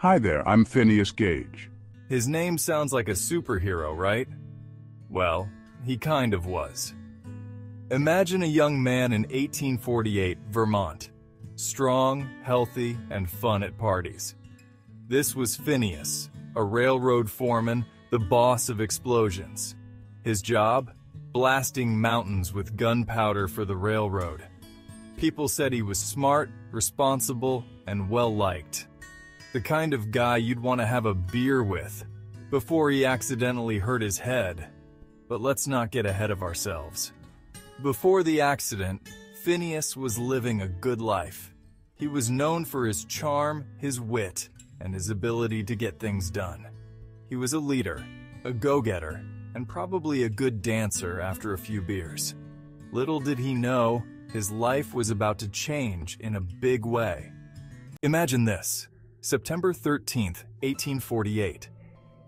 Hi there, I'm Phineas Gage. His name sounds like a superhero, right? Well, he kind of was. Imagine a young man in 1848 Vermont. Strong, healthy, and fun at parties. This was Phineas, a railroad foreman, the boss of explosions. His job? Blasting mountains with gunpowder for the railroad. People said he was smart, responsible, and well-liked. The kind of guy you'd want to have a beer with before he accidentally hurt his head. But let's not get ahead of ourselves. Before the accident, Phineas was living a good life. He was known for his charm, his wit, and his ability to get things done. He was a leader, a go-getter, and probably a good dancer after a few beers. Little did he know, his life was about to change in a big way. Imagine this. September 13th, 1848.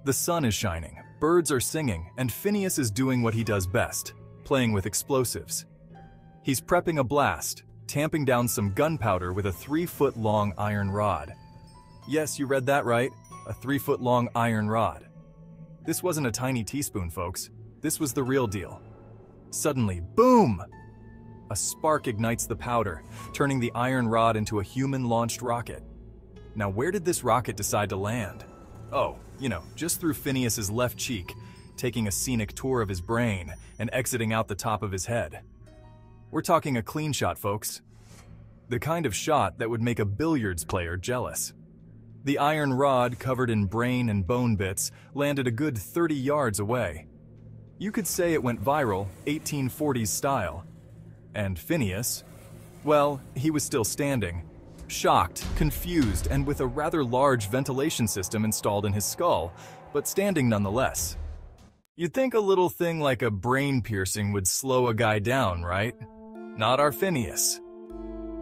The sun is shining, birds are singing, and Phineas is doing what he does best, playing with explosives. He's prepping a blast, tamping down some gunpowder with a 3-foot-long iron rod. Yes, you read that right, a 3-foot-long iron rod. This wasn't a tiny teaspoon, folks. This was the real deal. Suddenly, boom! A spark ignites the powder, turning the iron rod into a human-launched rocket. Now, where did this rocket decide to land? Oh, just through Phineas's left cheek, taking a scenic tour of his brain and exiting out the top of his head. We're talking a clean shot, folks. The kind of shot that would make a billiards player jealous. The iron rod, covered in brain and bone bits, landed a good 30 yards away. You could say it went viral, 1840s style. And Phineas, well, he was still standing. Shocked, confused, and with a rather large ventilation system installed in his skull, but standing nonetheless. You'd think a little thing like a brain piercing would slow a guy down, right? Not our Phineas.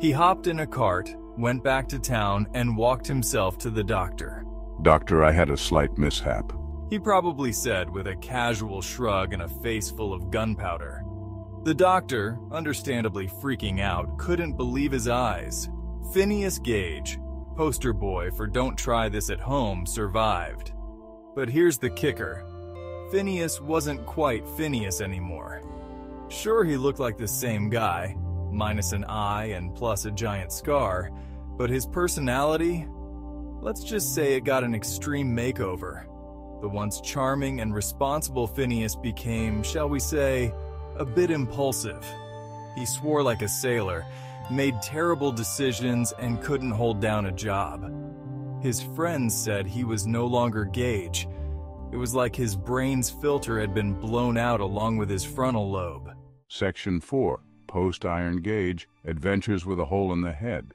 He hopped in a cart, went back to town, and walked himself to the doctor. Doctor, I had a slight mishap. He probably said with a casual shrug and a face full of gunpowder. The doctor, understandably freaking out, couldn't believe his eyes. Phineas Gage, poster boy for "Don't try this at home," survived. But here's the kicker. Phineas wasn't quite Phineas anymore. Sure, he looked like the same guy, minus an eye and plus a giant scar, but his personality? Let's just say it got an extreme makeover. The once charming and responsible Phineas became, shall we say, a bit impulsive. He swore like a sailor, made terrible decisions, and couldn't hold down a job. His friends said he was no longer Gage. It was like his brain's filter had been blown out along with his frontal lobe. Section 4, Post-Iron Gage, Adventures with a Hole in the Head.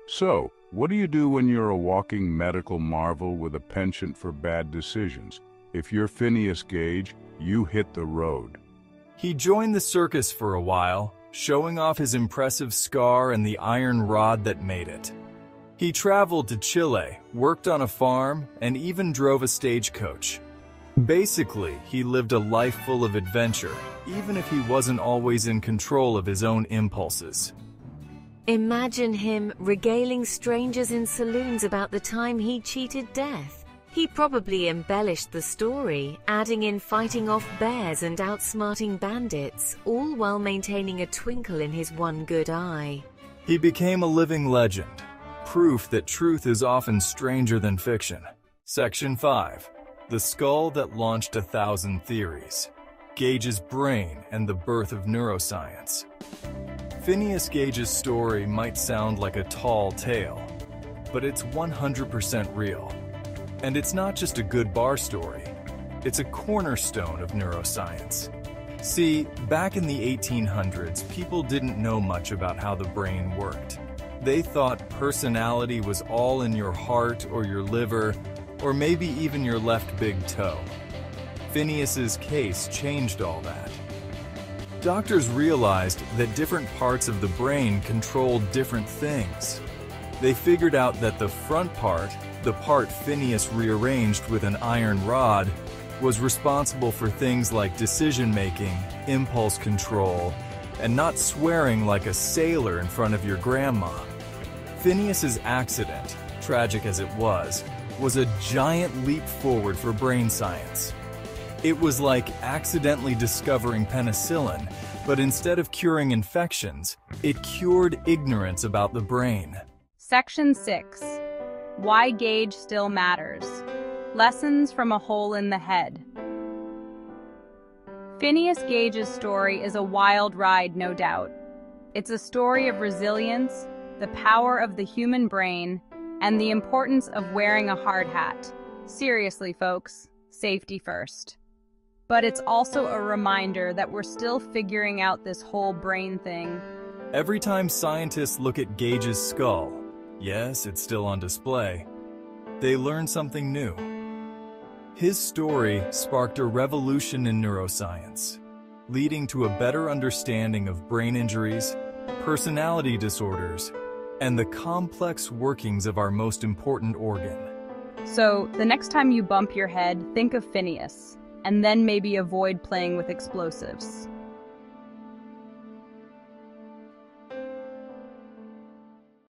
So, what do you do when you're a walking medical marvel with a penchant for bad decisions? If you're Phineas Gage, you hit the road. He joined the circus for a while, showing off his impressive scar and the iron rod that made it. He traveled to Chile, worked on a farm, and even drove a stagecoach. Basically, he lived a life full of adventure, even if he wasn't always in control of his own impulses. Imagine him regaling strangers in saloons about the time he cheated death. He probably embellished the story, adding in fighting off bears and outsmarting bandits, all while maintaining a twinkle in his one good eye. He became a living legend, proof that truth is often stranger than fiction. Section 5. The skull that launched 1,000 theories. Gage's brain and the birth of neuroscience. Phineas Gage's story might sound like a tall tale, but it's 100% real. And it's not just a good bar story. It's a cornerstone of neuroscience. See, back in the 1800s, people didn't know much about how the brain worked. They thought personality was all in your heart or your liver, or maybe even your left big toe. Phineas's case changed all that. Doctors realized that different parts of the brain controlled different things. They figured out that the front part, the part Phineas rearranged with an iron rod, was responsible for things like decision-making, impulse control, and not swearing like a sailor in front of your grandma. Phineas's accident, tragic as it was, was a giant leap forward for brain science. It was like accidentally discovering penicillin, but instead of curing infections, it cured ignorance about the brain. Section 6. Why Gage Still Matters. Lessons from a Hole in the Head. Phineas Gage's story is a wild ride, no doubt. It's a story of resilience, the power of the human brain, and the importance of wearing a hard hat. Seriously, folks, safety first. But it's also a reminder that we're still figuring out this whole brain thing. Every time scientists look at Gage's skull, yes, it's still on display, they learn something new. His story sparked a revolution in neuroscience, leading to a better understanding of brain injuries, personality disorders, and the complex workings of our most important organ. So, the next time you bump your head, think of Phineas, and then maybe avoid playing with explosives.